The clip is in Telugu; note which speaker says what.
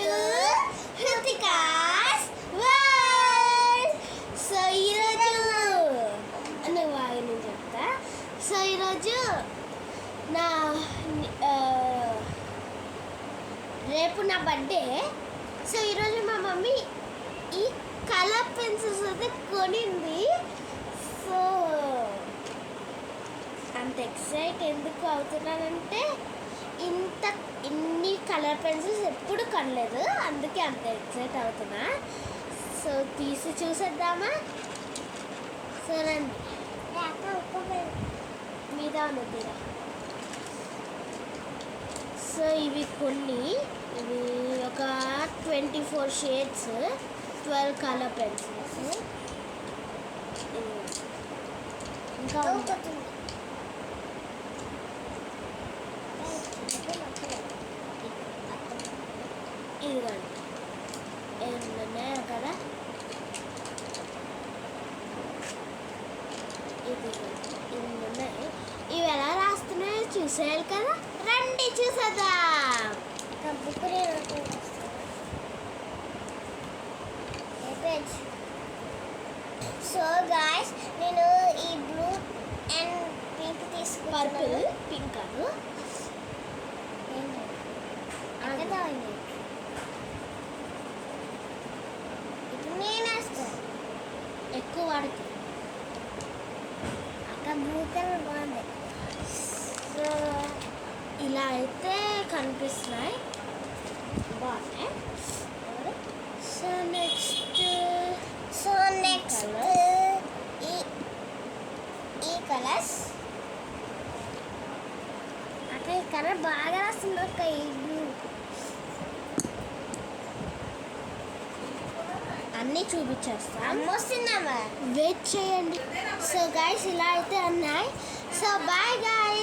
Speaker 1: To హృతికాస్ world. సో ఈరోజు నేను చెప్తా. సో ఈరోజు నా రేపు నా బర్త్డే. సో ఈరోజు మా మమ్మీ ఈ కలర్ పెన్సిల్స్ అయితే కొనింది. సో అంత ఎక్సైట్ ఎందుకు అవుతున్నానంటే ఇన్ని కలర్ పెన్సిల్స్ ఎప్పుడు కొనలేదు, అందుకే అంత ఎక్సైట్ అవుతున్నా. సో తీసి చూసేద్దామా? సో రండి, మీద ఉన్నది. సో ఇవి ఇవి ఒక 24 షేడ్స్, 12 కలర్ పెన్సిల్స్. ఇంకా ఇదిగోండి, ఎన్ని ఉన్నాయో కదా. ఇన్ని ఉన్నాయి. ఇవి ఎలా రాస్తున్నాయో చూసేయాలి కదా. రండి చూసేద్దాం. సో గాయ్స్, నేను ఈ బ్లూ అండ్ పింక్ తీసుకున్నాను. పర్పుల్, పింక్ కాదు. ఇప్పుడు నేను వేస్తాను. ఎక్కువ వాడుతుంది. అక్కడ బ్లూ కలర్ బాగుంది. సో ఇలా అయితే కనిపిస్తున్నాయి, బాగున్నాయి. సో నెక్స్ట్ ఈ కలర్స్. అక్కడ ఈ కలర్ బాగా వస్తుంది. ఒక ఈ బ్లూ అన్నీ చూపించేస్తాను. వస్తున్నామా, వెయిట్ చేయండి. సో గైస్, ఇలా అయితే ఉన్నాయి. So bye guy.